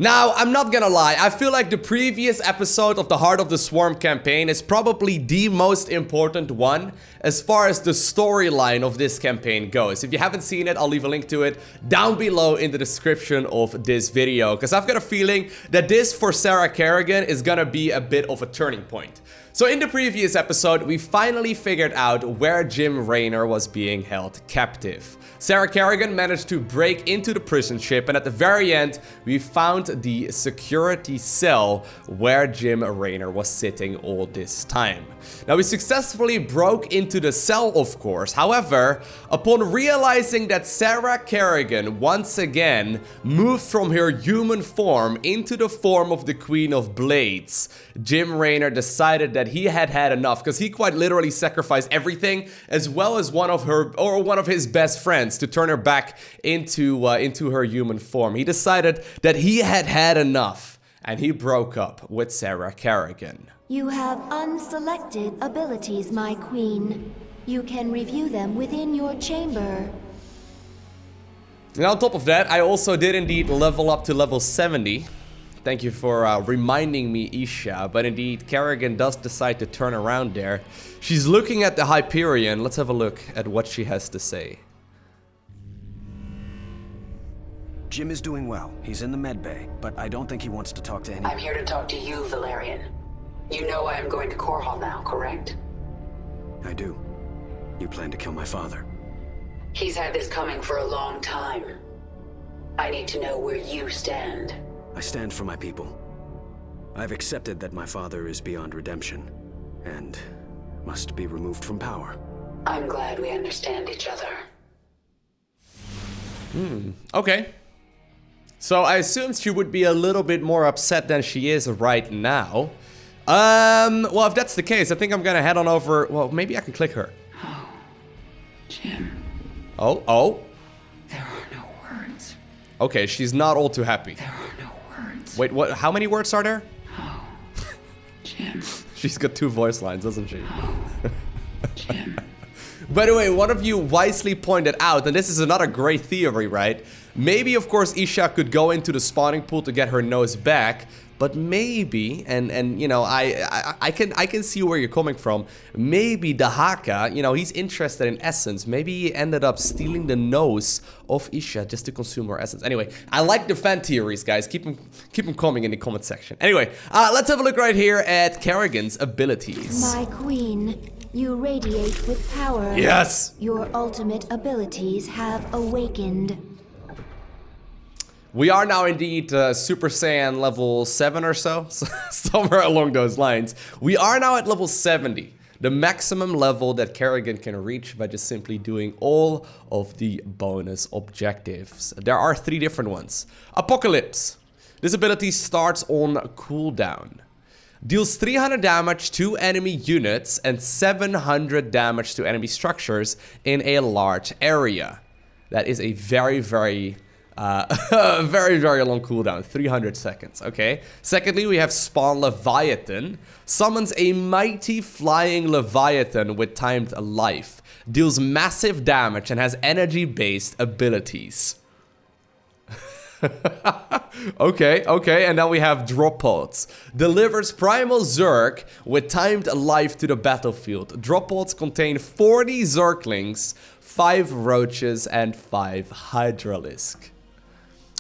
Now, I'm not gonna lie, I feel like the previous episode of the Heart of the Swarm campaign is probably the most important one as far as the storyline of this campaign goes. If you haven't seen it, I'll leave a link to it down below in the description of this video, because I've got a feeling that this, for Sarah Kerrigan, is gonna be a bit of a turning point. So in the previous episode, we finally figured out where Jim Raynor was being held captive. Sarah Kerrigan managed to break into the prison ship, and at the very end, we found the security cell where Jim Raynor was sitting all this time. Now, we successfully broke into the cell, of course. However, upon realizing that Sarah Kerrigan once again moved from her human form into the form of the Queen of Blades, Jim Raynor decided that he had had enough, because he quite literally sacrificed everything, as well as one of his best friends, to turn her back into her human form. He decided that he had had enough, and he broke up with Sarah Kerrigan. You have unselected abilities, my queen. You can review them within your chamber. And on top of that, I also did indeed level up to level 70. Thank you for reminding me, Isha. But indeed, Kerrigan does decide to turn around there. She's looking at the Hyperion. Let's have a look at what she has to say. Jim is doing well. He's in the med bay, but I don't think he wants to talk to anyone. I'm here to talk to you, Valerian. You know I am going to Korhal now, correct? I do. You plan to kill my father. He's had this coming for a long time. I need to know where you stand. I stand for my people. I've accepted that my father is beyond redemption, and must be removed from power. I'm glad we understand each other. Okay. So I assumed she would be a little bit more upset than she is right now. Well, if that's the case, I think I'm gonna head on over. Well, maybe I can click her. Oh, Jim. Oh. There are no words. Okay, she's not all too happy. There are no words. Wait, what? How many words are there? Oh, Jim. She's got 2 voice lines, doesn't she? Oh, Jim. By the way, one of you wisely pointed out, and this is another great theory, right? Maybe, of course, Isha could go into the spawning pool to get her nose back, but maybe, and you know, I can see where you're coming from. Maybe the Haka, you know, he's interested in essence. Maybe he ended up stealing the nose of Isha just to consume her essence. Anyway, I like the fan theories, guys. Keep them coming in the comment section. Anyway, let's have a look right here at Kerrigan's abilities. My queen, you radiate with power. Yes! Your ultimate abilities have awakened. We are now indeed Super Saiyan level 7 or so, somewhere along those lines. We are now at level 70, the maximum level that Kerrigan can reach by just simply doing all of the bonus objectives. There are 3 different ones. Apocalypse. This ability starts on cooldown. Deals 300 damage to enemy units and 700 damage to enemy structures in a large area. That is a very, very long cooldown, 300 seconds, okay? Secondly, we have Spawn Leviathan. Summons a mighty flying Leviathan with timed life. Deals massive damage and has energy-based abilities. Okay, and now we have Drop Pods. Delivers Primal Zerg with timed life to the battlefield. Drop Pods contain 40 Zerglings, 5 Roaches, and 5 Hydralisk.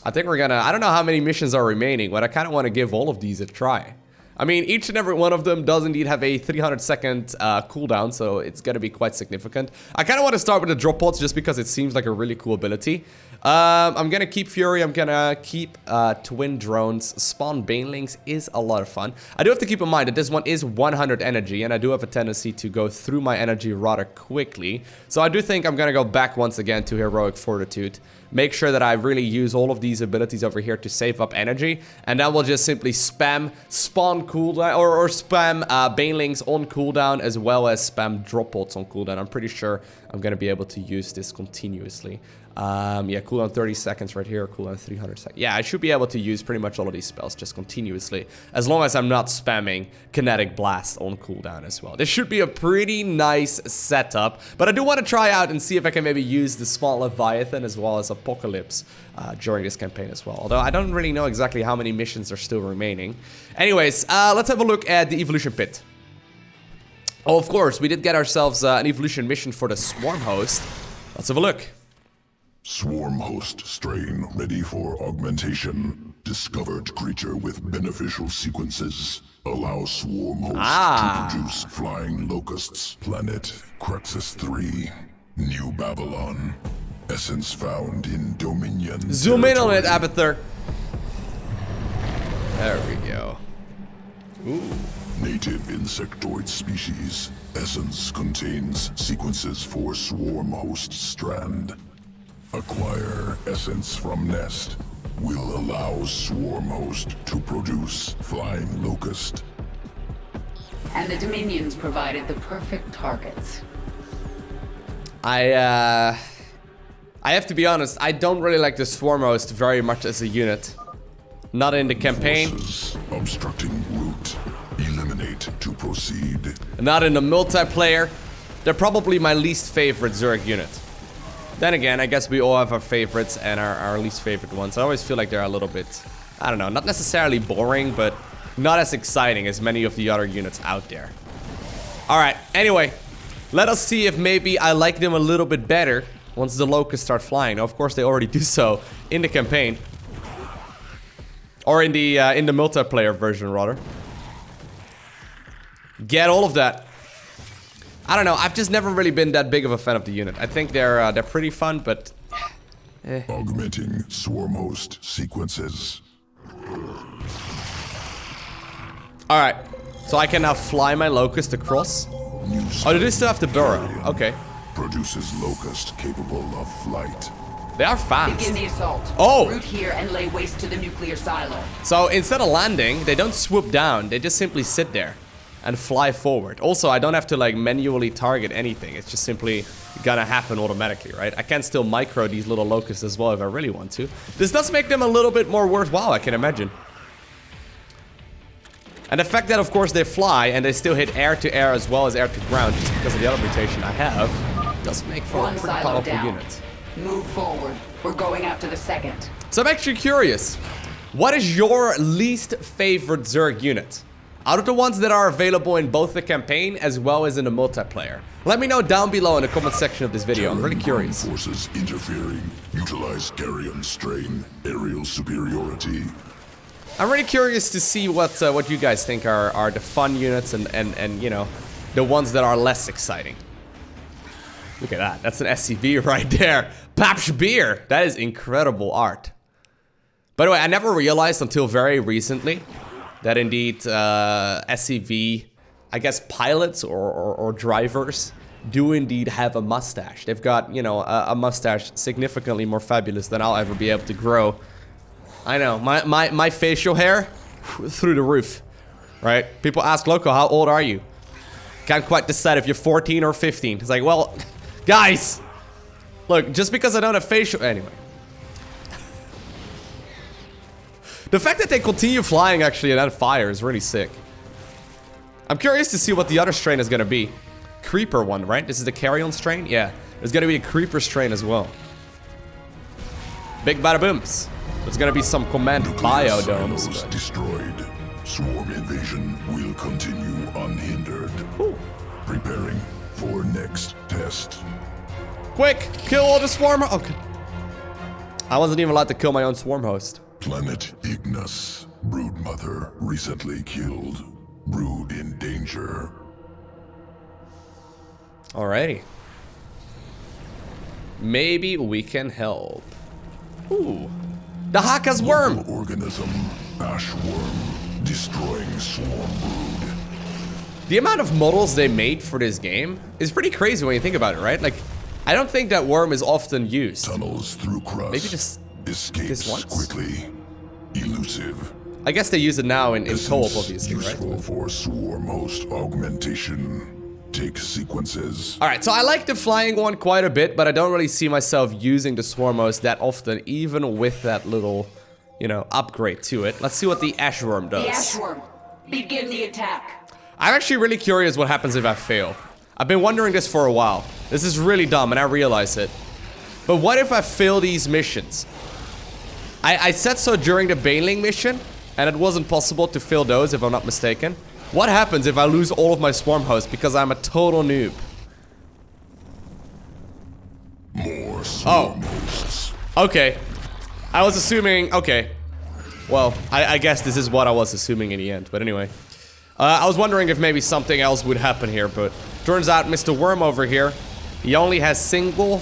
I think we're gonna, I don't know how many missions are remaining, but I kind of want to give all of these a try. I mean, each and every one of them does indeed have a 300-second cooldown, so it's gonna be quite significant. I kind of want to start with the Drop Pods just because it seems like a really cool ability. I'm gonna keep Fury, I'm gonna keep Twin Drones. Spawn Banelings is a lot of fun. I do have to keep in mind that this one is 100 energy, and I do have a tendency to go through my energy rather quickly. So I do think I'm gonna go back once again to Heroic Fortitude. Make sure that I really use all of these abilities over here to save up energy, and then we'll just simply spam Spawn cooldown, or spam Banelings on cooldown, as well as spam Drop Pods on cooldown. I'm pretty sure I'm gonna be able to use this continuously. Yeah, cooldown 30 seconds right here, cooldown 300 seconds. Yeah, I should be able to use pretty much all of these spells just continuously, as long as I'm not spamming Kinetic Blast on cooldown as well. This should be a pretty nice setup, but I do want to try out and see if I can maybe use the Small Leviathan as well as Apocalypse during this campaign as well. Although I don't really know exactly how many missions are still remaining. Anyways, let's have a look at the Evolution Pit. Oh, of course, we did get ourselves an evolution mission for the Swarm Host. Let's have a look. Swarm host strain ready for augmentation. Discovered creature with beneficial sequences. Allow swarm host to produce flying locusts. Planet Crexus 3. New Babylon. Essence found in Dominion. Zoom in on it, Emeperor. There we go. Ooh. Native insectoid species. Essence contains sequences for swarm host strand. Acquire essence from nest. Will allow swarm host to produce flying locust. And the Dominions provided the perfect targets. I have to be honest, I don't really like the Swarm Host very much as a unit. Not in the campaign. Forces obstructing route. Eliminate to proceed. Not in the multiplayer. They're probably my least favorite Zerg unit. Then again, I guess we all have our favorites and our least favorite ones. I always feel like they're a little bit, I don't know, not necessarily boring, but not as exciting as many of the other units out there. Alright, anyway, let us see if maybe I like them a little bit better once the locusts start flying. Now, of course, they already do so in the campaign. Or in the multiplayer version, rather. Get all of that. I don't know, I've just never really been that big of a fan of the unit. I think they're pretty fun, but... Augmenting swarm host sequences. Alright, so I can now fly my locust across. Oh, they do still have to burrow. Okay. Produces locust capable of flight. They are fast. Begin the assault. Oh! Root here and lay waste to the nuclear silo. So instead of landing, they don't swoop down. They just simply sit there and fly forward. Also, I don't have to like manually target anything. It's just simply gonna happen automatically, right? I can still micro these little locusts as well if I really want to. This does make them a little bit more worthwhile, I can imagine. And the fact that, of course, they fly and they still hit air to air as well as air to ground, just because of the other mutation I have, does make for a pretty powerful unit. Move forward. We're going after the second. So I'm actually curious, what is your least favorite Zerg unit? Out of the ones that are available in both the campaign as well as in the multiplayer. Let me know down below in the comment section of this video. I'm really curious. Forces interfering. Utilize Kerrigan strain. Aerial superiority. I'm really curious to see what you guys think are the fun units and you know, the ones that are less exciting. Look at that. That's an SCV right there. Papsch Beer. That is incredible art. By the way, I never realized until very recently that indeed SCV, I guess pilots or drivers do indeed have a mustache. They've got, you know, a mustache significantly more fabulous than I'll ever be able to grow. I know, my facial hair, through the roof, right? People ask, Lowko, how old are you? Can't quite decide if you're 14 or 15. It's like, well, guys, look, just because I don't have facial, anyway. The fact that they continue flying actually and then fire is really sick. I'm curious to see what the other strain is gonna be. Creeper one, right? This is the Carrion strain? Yeah, there's gonna be a Creeper strain as well. Big bada booms. There's gonna be some command biodomes. But... destroyed. Swarm invasion will continue unhindered. Ooh. Preparing for next test. Quick, kill all the swarm. Okay. I wasn't even allowed to kill my own swarm host. Planet Ignis. Broodmother recently killed. Brood in danger. Alrighty. Maybe we can help. Ooh. The Haka's worm! Local organism. Ash worm. Destroying swarm brood. The amount of models they made for this game is pretty crazy when you think about it, right? Like, I don't think that worm is often used. Tunnels through crust. Maybe just escapes this once? quickly. Elusive. I guess they use it now in co-op, obviously, useful right? for swarm host augmentation. take sequences. Alright, so I like the flying one quite a bit, but I don't really see myself using the swarm host that often, even with that little, you know, upgrade to it. Let's see what the ash worm does. The Ashworm, begin the attack. I'm actually really curious what happens if I fail. I've been wondering this for a while. This is really dumb and I realize it. But what if I fail these missions? I said so during the Baneling mission, and it wasn't possible to fill those if I'm not mistaken. What happens if I lose all of my swarm hosts because I'm a total noob? More swarm hosts. Okay. I was assuming, okay. Well, I guess this is what I was assuming in the end, but anyway. I was wondering if maybe something else would happen here, but turns out Mr. Worm over here, he only has single...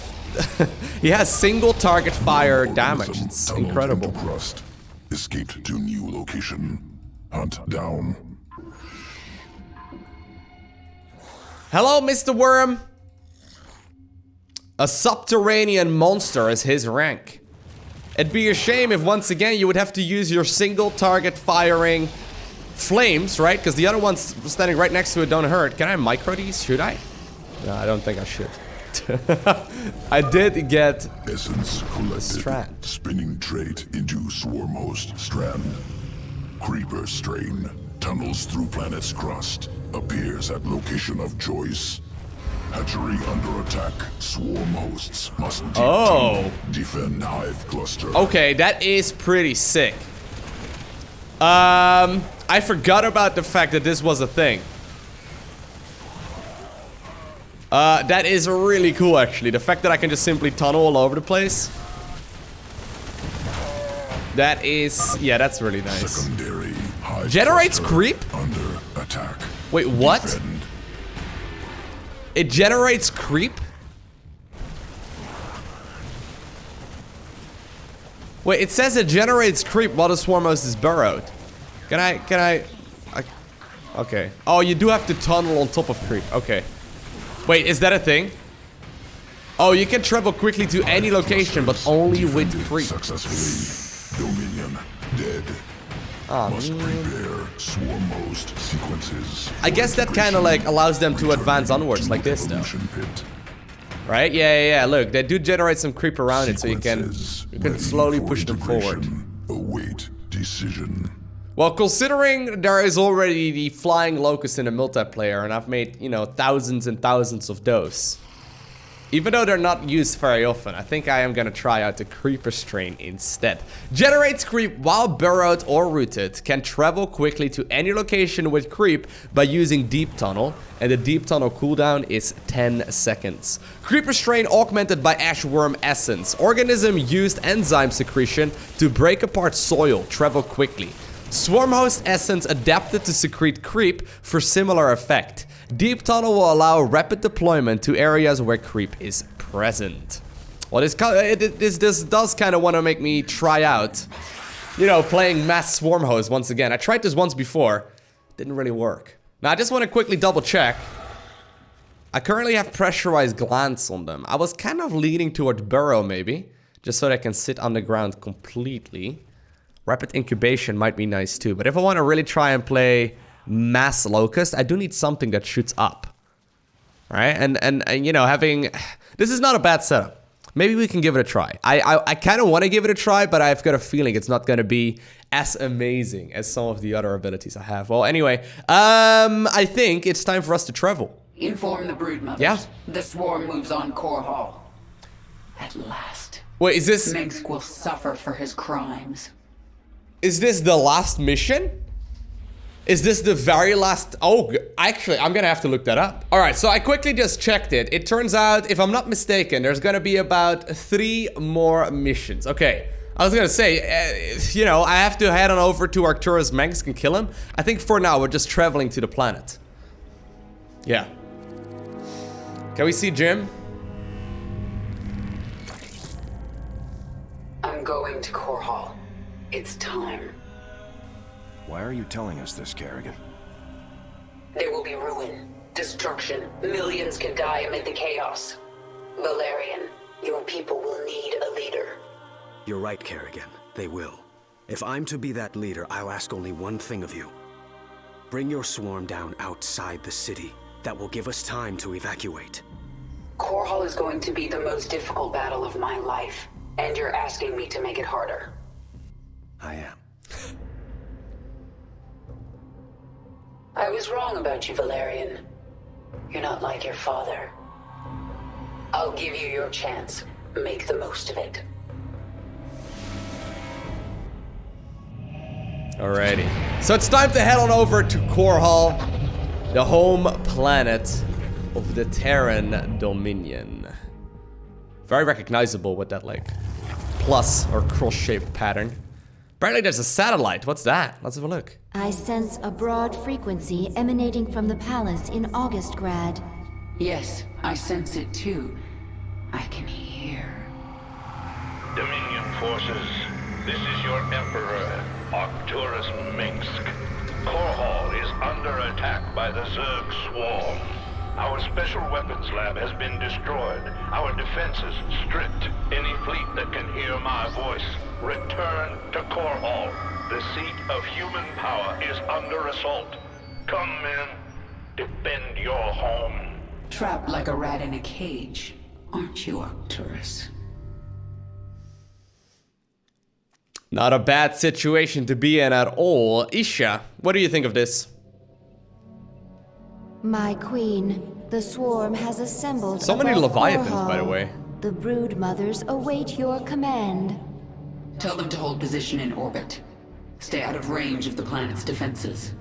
he has single target fire damage. It's incredible. Crust. Escaped to new location. Hunt down. Hello, Mr. Worm. A subterranean monster is his rank. It'd be a shame if once again you would have to use your single target firing flames, right? Because the other ones standing right next to it don't hurt. Can I micro these? Should I? No, I don't think I should. I did get Essence collected. Strand. Spinning trait into swarm host strand. Creeper strain. Tunnels through planet's crust. Appears at location of choice. Hatchery under attack. Swarm hosts must deep tunnel. Defend hive cluster. Okay, that is pretty sick. I forgot about the fact that this was a thing. That is really cool, actually. The fact that I can just simply tunnel all over the place. That is... yeah, that's really nice. Secondary hive Generates cluster creep? Under attack. Wait, what? Defend. It generates creep? Wait, it says it generates creep while the swarm host is burrowed. Can I... okay. Oh, you do have to tunnel on top of creep. Okay. Wait, is that a thing? Oh, you can travel quickly to any location, but only with creep. Successfully. Dominion dead. Must prepare swarm host sequences. I guess that kind of like allows them to advance onwards like this, though. Evolution pit. Right? Yeah. Look, they do generate some creep around it, so you can Ready slowly for push them forward. integration. Await decision. Well, considering there is already the flying locust in the multiplayer, and I've made, you know, thousands and thousands of those. Even though they're not used very often, I think I am gonna try out the creeper strain instead. Generates creep while burrowed or rooted. Can travel quickly to any location with creep by using deep tunnel. And the deep tunnel cooldown is 10 seconds. Creeper strain augmented by ashworm essence. Organism used enzyme secretion to break apart soil. Travel quickly. Swarm host essence adapted to secrete creep for similar effect. Deep tunnel will allow rapid deployment to areas where creep is present. Well, this does kind of want to make me try out, you know, playing mass swarm host once again. I tried this once before, didn't really work. Now I just want to quickly double check. I currently have pressurized glands on them. I was kind of leaning towards burrow maybe, just so they can sit on the ground completely. Rapid incubation might be nice too, but if I want to really try and play mass locust, I do need something that shoots up. Right? And you know, having... this is not a bad setup. Maybe we can give it a try. I kind of want to give it a try, but I've got a feeling it's not going to be as amazing as some of the other abilities I have. Well, anyway, I think it's time for us to travel. Inform the broodmothers. Yeah? The swarm moves on Korhal. At last. Wait, is this... Mengsk will suffer for his crimes. Is this the last mission? Is this the very last... oh, actually, I'm gonna have to look that up. Alright, so I quickly just checked it. It turns out, if I'm not mistaken, there's gonna be about 3 more missions. Okay, I was gonna say, you know, I have to head on over to Emeperor Mengsk and kill him. I think for now, we're just traveling to the planet. Yeah. Can we see Jim? I'm going to Korhal. It's time. Why are you telling us this, Kerrigan? There will be ruin, destruction. Millions can die amid the chaos. Valerian, your people will need a leader. You're right, Kerrigan. They will. If I'm to be that leader, I'll ask only one thing of you. Bring your swarm down outside the city. that will give us time to evacuate. Korhal is going to be the most difficult battle of my life, and you're asking me to make it harder. I am. I was wrong about you, Valerian. You're not like your father. I'll give you your chance. Make the most of it. Alrighty. So it's time to head on over to Korhal, the home planet of the Terran Dominion. Very recognizable with that, like, plus or cross-shaped pattern. Apparently there's a satellite. What's that? Let's have a look. I sense a broad frequency emanating from the palace in Augustgrad. Yes, I sense it too. I can hear. Dominion forces, this is your Emperor, Arcturus Mengsk. Korhal is under attack by the Zerg swarm. Our special weapons lab has been destroyed. Our defenses stripped. Any fleet that can hear my voice, return to Korhal. The seat of human power is under assault. Come, men. Defend your home. Trapped like a rat in a cage, aren't you, Arcturus? Not a bad situation to be in at all. Isha, what do you think of this? My queen, the swarm has assembled. So many above Leviathans, Korhal. by the way. The brood mothers await your command. Tell them to hold position in orbit. Stay out of range of the planet's defenses.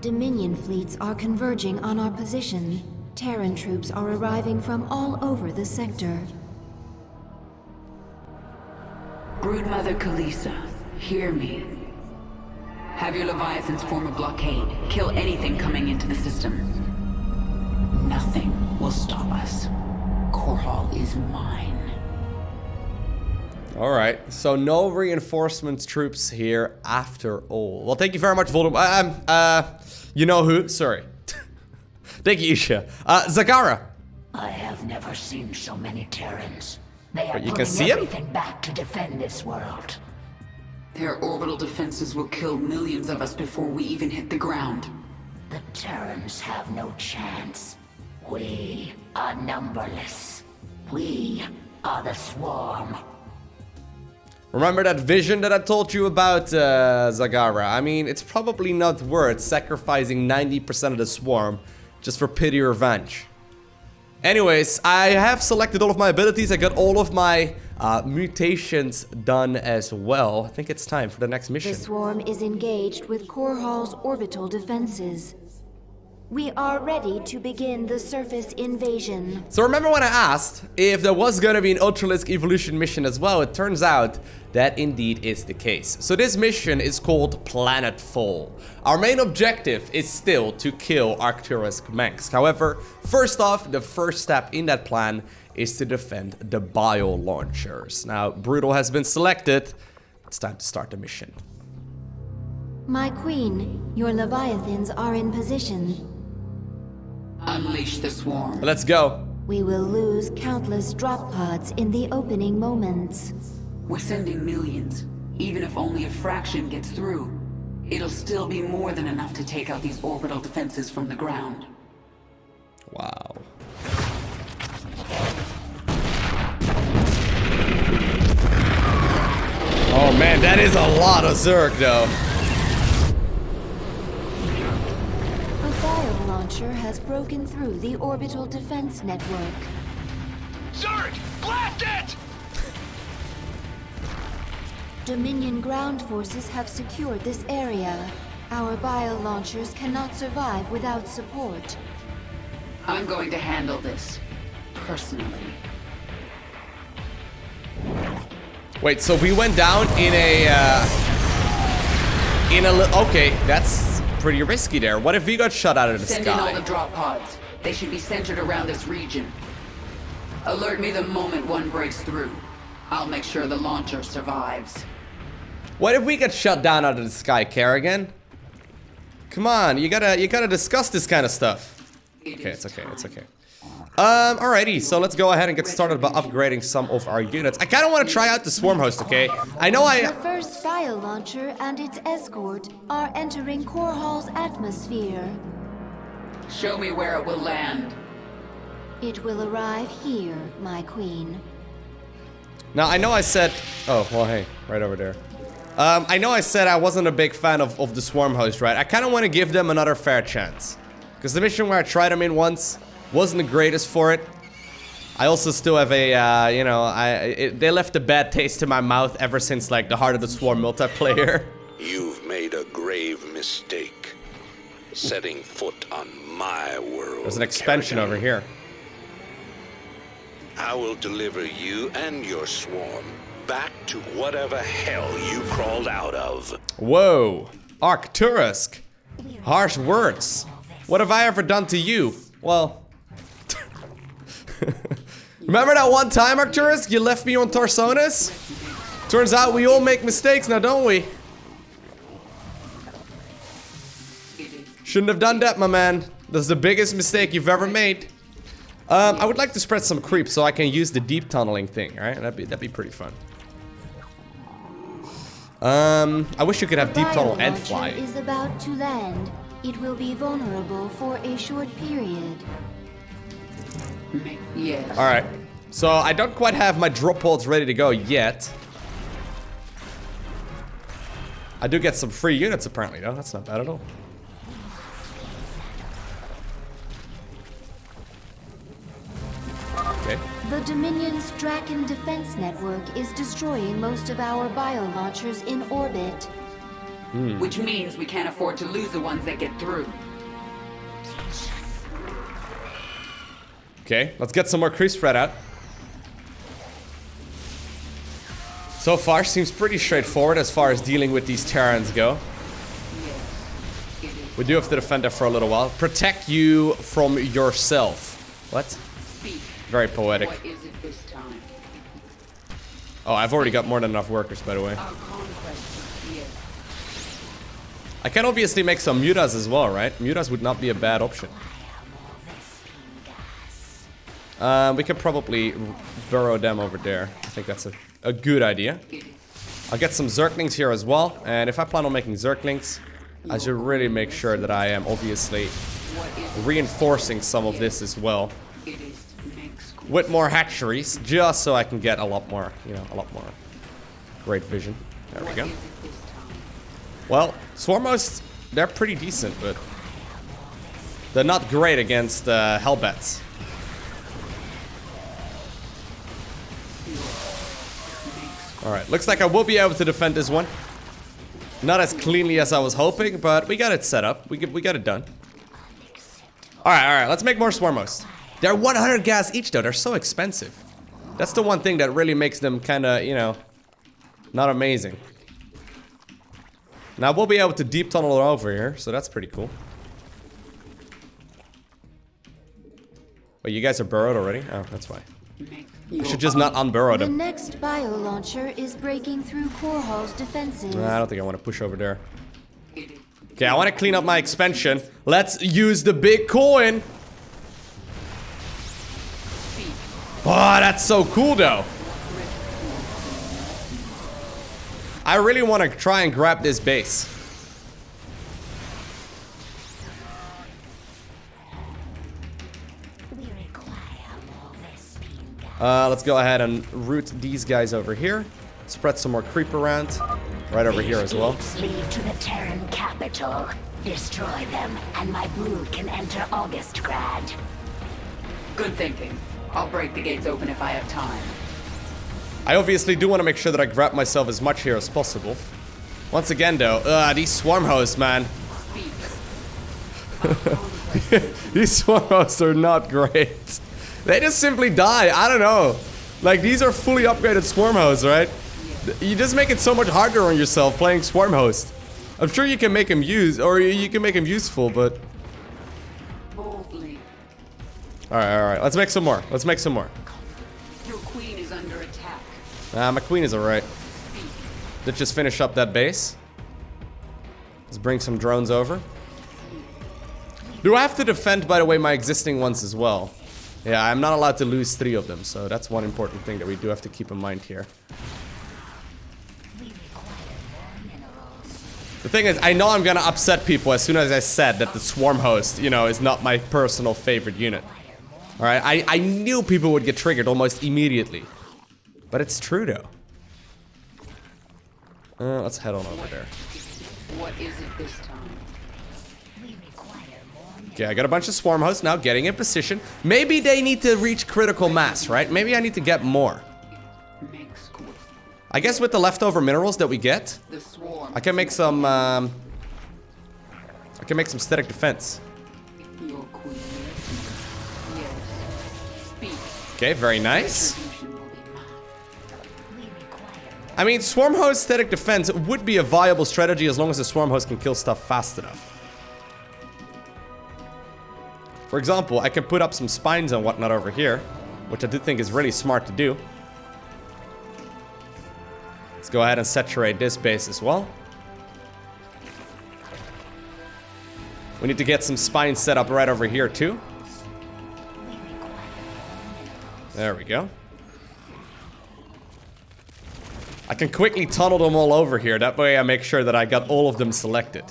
Dominion fleets are converging on our position. Terran troops are arriving from all over the sector. Broodmother Kalisa, hear me. Have your Leviathans form a blockade. Kill anything coming into the system. Nothing will stop us. Korhal is mine. Alright, so no reinforcement troops here after all. Well, thank you very much, Voldemort. You know who? Sorry. Thank you, Isha. Zagara. I have never seen so many Terrans. They are But you can putting see him? everything back to defend this world. Their orbital defenses will kill millions of us before we even hit the ground. The Terrans have no chance. We are numberless. We are the swarm. Remember that vision that I told you about, Zagara? I mean, it's probably not worth sacrificing 90% of the swarm just for pity or revenge. Anyways, I have selected all of my abilities. I got all of my mutations done as well. I think it's time for the next mission. The swarm is engaged with Korhal's orbital defenses. We are ready to begin the surface invasion. So remember when I asked if there was gonna be an Ultralisk evolution mission as well? It turns out that indeed is the case. So this mission is called Planetfall. Our main objective is still to kill Arcturus Mengsk. However, first off, the first step in that plan is to defend the bio launchers. Now, Brutal has been selected. It's time to start the mission. My queen, your Leviathans are in position. Unleash the swarm. Let's go. We will lose countless drop pods in the opening moments. We're sending millions. Even if only a fraction gets through, it'll still be more than enough to take out these orbital defenses from the ground. Wow. Oh man, that is a lot of Zerg though. A bio launcher has broken through the orbital defense network. Zerg! Blast it! Dominion ground forces have secured this area. Our bio launchers cannot survive without support. I'm going to handle this. Personally. Wait, so we went down in a okay, that's pretty risky there. What if we got shot out of the Send in all sky? the drop pods. They should be centered around this region. Alert me the moment one breaks through. I'll make sure the launcher survives. What if we get shot down out of the sky, Kerrigan? Come on, you gotta discuss this kind of stuff. Okay, it's okay, it's okay. Alrighty, so let's go ahead and get started by upgrading some of our units. I kinda wanna try out the swarm host, okay? I know The first bio launcher and its escort are entering Korhal's atmosphere. Show me where it will land. It will arrive here, my queen. Now, I know I said... Oh, well, hey, right over there. I know I said I wasn't a big fan of the Swarm Host, right? I kind of want to give them another fair chance. Because the mission where I tried them in once wasn't the greatest for it. I also still have a, you know, they left a bad taste in my mouth ever since, like, the Heart of the Swarm multiplayer. You've made a grave mistake. Setting foot on my world. There's an expansion Kerrigan. over here. I will deliver you and your swarm back to whatever hell you crawled out of. Whoa. Arcturus. Harsh words. What have I ever done to you? Well... Remember that one time, Arcturus? You left me on Tarsonis? Turns out we all make mistakes now, don't we? Shouldn't have done that, my man. That's the biggest mistake you've ever made. I would like to spread some creep so I can use the deep tunneling thing, alright? That'd be pretty fun. I wish you could have deep tunnel and fly. Is about to land. It will be vulnerable for a short period. Yes. Alright. So I don't quite have my drop pods ready to go yet. I do get some free units apparently though. That's not bad at all. Okay. The Dominion's Draken defense network is destroying most of our biolaunchers in orbit. Which means we can't afford to lose the ones that get through. Okay, let's get some more creep spread out. So far, seems pretty straightforward as far as dealing with these Terrans go. We do have to defend it for a little while. Protect you from yourself. What? Very poetic. What is it this time? Oh, I've already got more than enough workers, by the way. I can obviously make some mutas as well, right? Mutas would not be a bad option. We could probably burrow them over there. I think that's a good idea. I'll get some Zerglings here as well. And if I plan on making Zerglings, I should really make sure that I am obviously reinforcing some of this as well. With more hatcheries, just so I can get a lot more, you know, a lot more great vision. There we go. Well, Swarmhosts, they're pretty decent, but they're not great against Hellbats. Alright, looks like I will be able to defend this one. Not as cleanly as I was hoping, but we got it set up. We got it done. Alright, let's make more Swarmhosts. They're 100 gas each though, they're so expensive. That's the one thing that really makes them kinda, you know, not amazing. Now we'll be able to deep tunnel over here, so that's pretty cool. Wait, you guys are burrowed already? Oh, that's why. I should just not unburrow The them. next biolauncher is breaking through Korhal's defenses. I don't think I want to push over there. Okay, I want to clean up my expansion. Let's use the big coin. Oh, that's so cool though. I really want to try and grab this base. Let's go ahead and root these guys over here. Spread some more creep around. Right over here as well. Lead to the Terran capital. Destroy them, and my brood can enter Augustgrad. Good thinking. I'll break the gates open if I have time. I obviously do want to make sure that I grab myself as much here as possible. Once again though, these swarm hosts, man. These swarm hosts are not great. They just simply die, I don't know. Like, these are fully upgraded swarm hosts, right? You just make it so much harder on yourself playing swarm host. I'm sure you can make them you can make them useful, but... Alright, let's make some more. Let's make some more. Your queen is under attack. My queen is alright. Let's just finish up that base. Let's bring some drones over. Do I have to defend, by the way, my existing ones as well? Yeah, I'm not allowed to lose 3 of them, so that's one important thing that we do have to keep in mind here. The thing is, I know I'm gonna upset people as soon as I said that the Swarm Host, you know, is not my personal favorite unit. Alright, I knew people would get triggered almost immediately. But it's true though. Let's head on over there. What is it this time? Okay, I got a bunch of Swarm Hosts now getting in position. Maybe they need to reach critical mass, right? Maybe I need to get more. I guess with the leftover minerals that we get, I can make some static defense. Okay, very nice. I mean, Swarm Host static defense would be a viable strategy as long as the Swarm Host can kill stuff fast enough. For example, I can put up some spines and whatnot over here, which I do think is really smart to do. Let's go ahead and saturate this base as well. We need to get some spines set up right over here too. There we go. I can quickly tunnel them all over here. That way I make sure that I got all of them selected.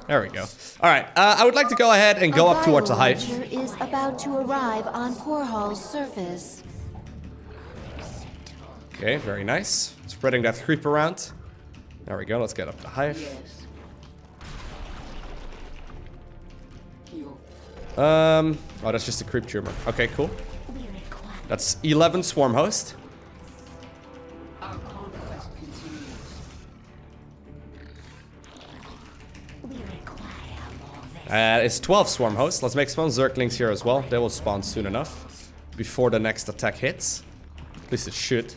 There we go. Alright, I would like to go ahead and go up towards the hive. A is about to arrive on Korhal's surface. Okay, very nice. Spreading that creep around. There we go, let's get up the hive. Oh, that's just a creep tumor. Okay, cool. That's 11 Swarm Host. It's 12 Swarm Hosts. Let's make some Zerglings here as well. They will spawn soon enough. Before the next attack hits. At least it should.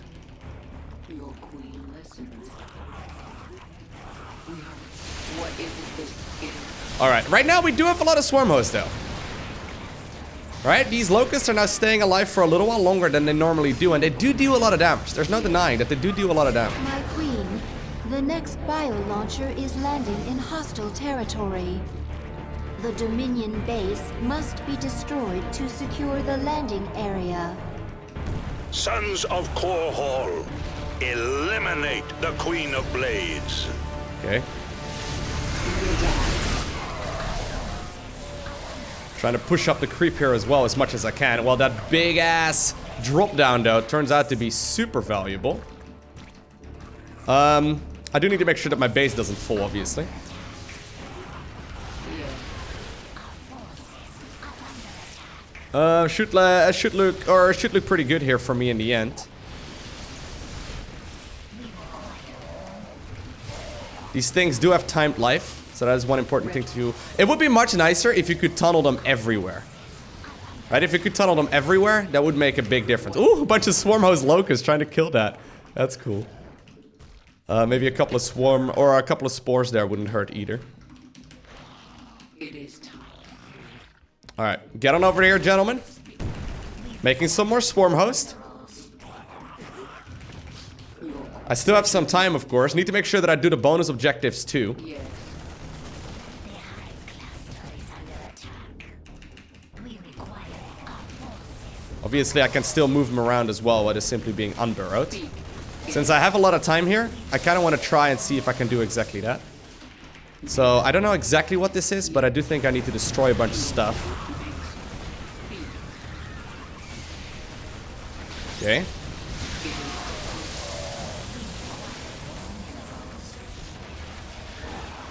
Alright, right now we do have a lot of Swarm Hosts though. Right, these locusts are now staying alive for a little while longer than they normally do, and they do a lot of damage. There's no denying that they do a lot of damage. My queen, the next bio-launcher is landing in hostile territory. The Dominion base must be destroyed to secure the landing area. Sons of Korhal, eliminate the Queen of Blades. Okay. Trying to push up the creep here as well as much as I can. Well, that big ass drop down though turns out to be super valuable. I do need to make sure that my base doesn't fall, obviously. Should look pretty good here for me in the end. These things do have timed life, so that is one important thing to do. It would be much nicer if you could tunnel them everywhere. Right? If you could tunnel them everywhere, that would make a big difference. Ooh, a bunch of Swarm Host locusts trying to kill that. That's cool. Maybe a couple of spores there wouldn't hurt either. It is time. Alright, get on over here, gentlemen. Making some more Swarm Host. I still have some time, of course. Need to make sure that I do the bonus objectives too. Obviously, I can still move them around as well while just simply being unburrowed. Since I have a lot of time here, I kind of want to try and see if I can do exactly that. So, I don't know exactly what this is, but I do think I need to destroy a bunch of stuff. Okay.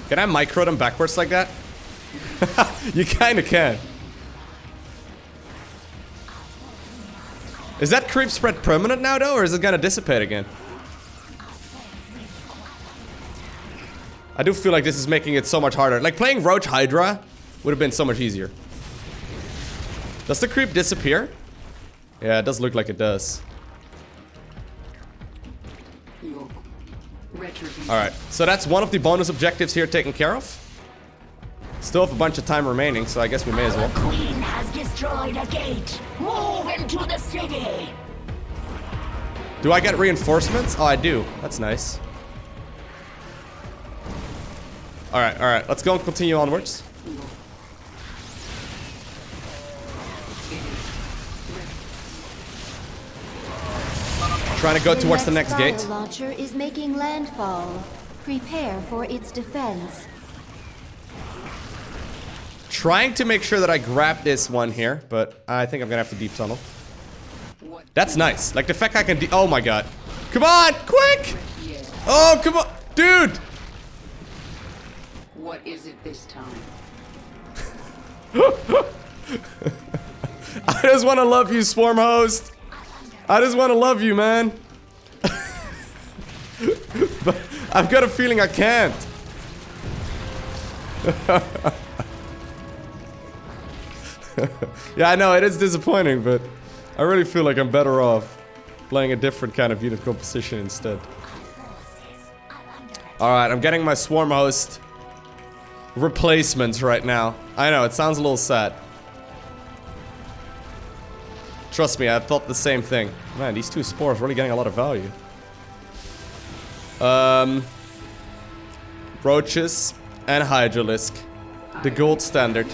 Can I micro them backwards like that? You kinda can. Is that creep spread permanent now though, or is it gonna dissipate again? I do feel like this is making it so much harder. Like playing Roach Hydra would have been so much easier. Does the creep disappear? Yeah, it does look like it does. Alright, so that's one of the bonus objectives here taken care of. Still have a bunch of time remaining, so I guess we may as well. The Queen has destroyed a gate. Move into the city. Do I get reinforcements? Oh, I do. That's nice. Alright, let's go and continue onwards. Trying to go towards the next gate. The launcher is making landfall. Prepare for its defense. Trying to make sure that I grab this one here, but I think I'm gonna have to deep tunnel. That's nice. Like the fact I can oh my god. Come on, quick! Oh, come on, dude! What is it this time? I just want to love you, Swarm Host. I just want to love you, man. But I've got a feeling I can't. Yeah, I know, it is disappointing, but I really feel like I'm better off playing a different kind of unit composition instead. Alright, I'm getting my Swarm Host replacements right now. I know, it sounds a little sad. Trust me, I thought the same thing. Man, these two spores are really getting a lot of value. Roaches and Hydralisk. The gold standard.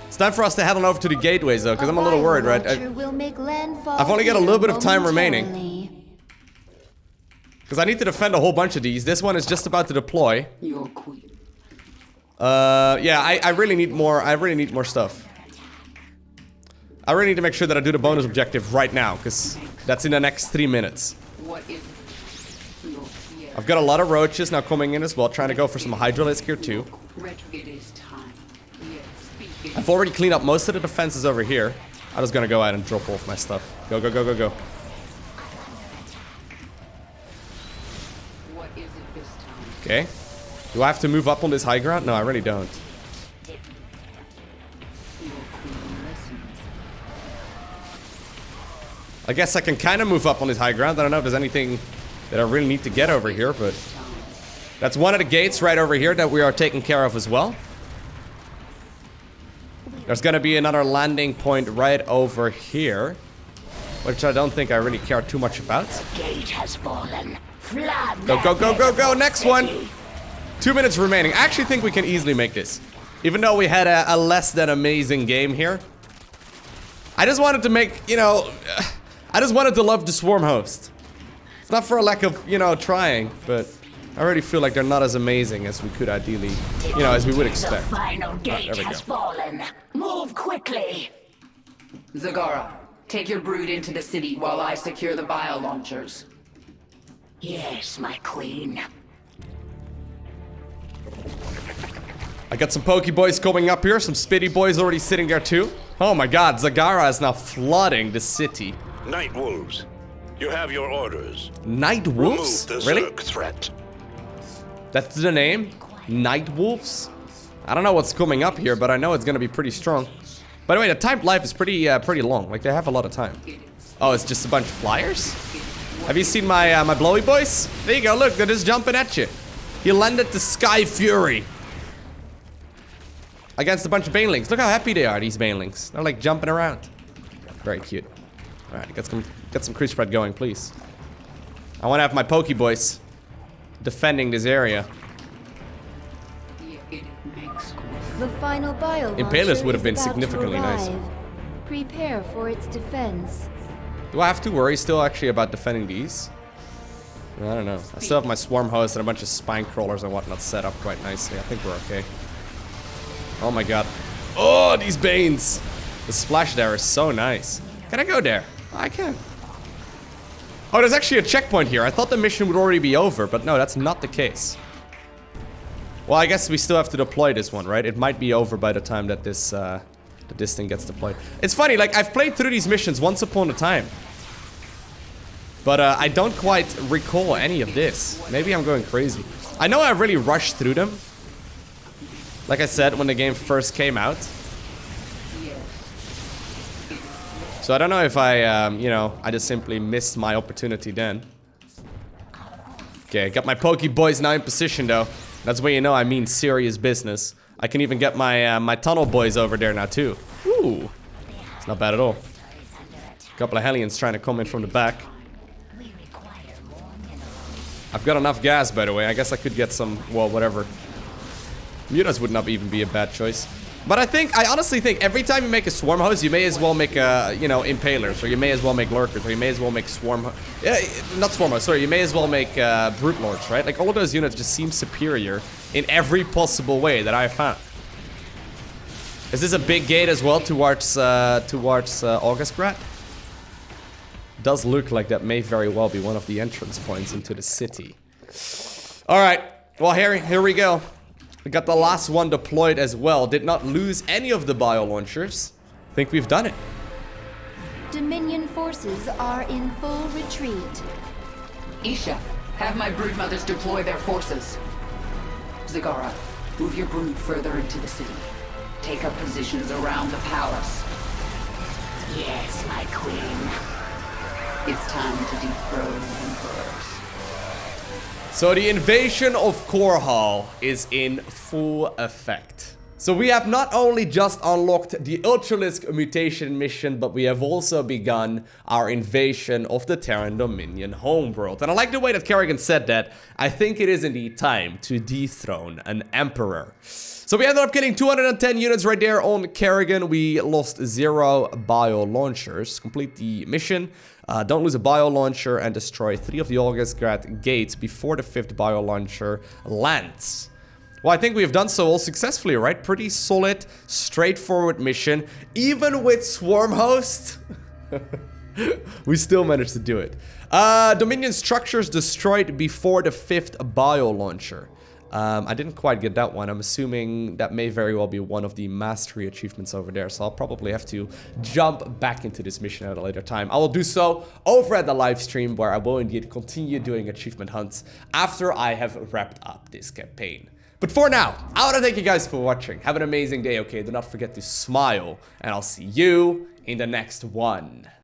It's time for us to head on over to the gateways though, because I'm a little worried, right? I've only got a little bit of time remaining. Because I need to defend a whole bunch of these. This one is just about to deploy. Yeah, I really need more. I really need more stuff. I really need to make sure that I do the bonus objective right now, because that's in the next 3 minutes. I've got a lot of roaches now coming in as well, trying to go for some Hydralisk here too. I've already cleaned up most of the defenses over here. I'm just gonna go out and drop off my stuff. Go, go, go, go, go. Okay. Do I have to move up on this high ground? No, I really don't. I guess I can kind of move up on this high ground. I don't know if there's anything that I really need to get over here, but that's one of the gates right over here that we are taking care of as well. There's gonna be another landing point right over here, which I don't think I really care too much about. Gate has fallen. Go, go, go, go, go! Next one! 2 minutes remaining. I actually think we can easily make this. Even though we had a less than amazing game here. I just wanted to make, you know... I just wanted to love the Swarm Host. It's not for a lack of, you know, trying, but I already feel like they're not as amazing as we could ideally, you know, as we would expect. The final gate has fallen. Move quickly. Zagara, take your brood into the city while I secure the bio launchers. Yes, my queen. I got some Pokey Boys coming up here, some Spitty Boys already sitting there too. Oh my god, Zagara is now flooding the city. Night Wolves, you have your orders. Night Wolves? Remove the Really? Zerg threat. That's the name? Night Wolves? I don't know what's coming up here, but I know it's gonna be pretty strong. By the way, the timed life is pretty long. Like, they have a lot of time. Oh, it's just a bunch of flyers? Have you seen my my blowy boys? There you go, look, they're just jumping at you. He landed the Sky Fury against a bunch of banelings. Look how happy they are, these banelings. They're like jumping around. Very cute. Alright, get some crew spread going, please. I want to have my Pokey Boys defending this area. The final bio Impalers would have been launcher is about to significantly nicer. arrive. Prepare for its defense. Do I have to worry still actually about defending these? I don't know. I still have my Swarm Host and a bunch of Spine Crawlers and whatnot set up quite nicely. I think we're okay. Oh my god. Oh, these Banes! The splash there is so nice. Can I go there? I can. Oh, there's actually a checkpoint here. I thought the mission would already be over, but no, that's not the case. Well, I guess we still have to deploy this one, right? It might be over by the time that this thing gets deployed. It's funny, like, I've played through these missions once upon a time. But I don't quite recall any of this. Maybe I'm going crazy. I know I really rushed through them. Like I said, when the game first came out. So I don't know if I, you know, I just simply missed my opportunity then. Okay, got my Pokey Boys now in position though. That's where you know I mean serious business. I can even get my my Tunnel Boys over there now too. Ooh, it's not bad at all. Couple of Hellions trying to come in from the back. I've got enough gas, by the way. I guess I could get some, well, whatever. Mutas would not even be a bad choice. But I honestly think every time you make a Swarm Host, you may as well make, you know, Impalers, or you may as well make Lurkers, or you may as well make not Swarm Host, sorry, you may as well make Brute Lords, right? Like, all of those units just seem superior in every possible way that I've found. Is this a big gate as well towards Augustgrad? Does look like that may very well be one of the entrance points into the city. Alright, well here we go. We got the last one deployed as well. Did not lose any of the bio launchers. Think we've done it. Dominion forces are in full retreat. Isha, have my broodmothers deploy their forces. Zagara, move your brood further into the city. Take up positions around the palace. Yes, my queen. It's time to dethrone emperors. So the invasion of Korhal is in full effect. So we have not only just unlocked the Ultralisk mutation mission, but we have also begun our invasion of the Terran Dominion homeworld. And I like the way that Kerrigan said that. I think it is indeed time to dethrone an emperor. So we ended up getting 210 units right there on Kerrigan. We lost 0 bio launchers. Complete the mission. Don't lose a bio launcher and destroy 3 of the Augustgrad gates before the 5th bio launcher lands. Well, I think we've done so all successfully, right? Pretty solid, straightforward mission. Even with Swarm Host, we still managed to do it. Dominion structures destroyed before the 5th bio launcher. I didn't quite get that one. I'm assuming that may very well be one of the mastery achievements over there. So I'll probably have to jump back into this mission at a later time. I will do so over at the live stream where I will indeed continue doing achievement hunts after I have wrapped up this campaign. But for now, I want to thank you guys for watching. Have an amazing day, okay? Do not forget to smile, and I'll see you in the next one.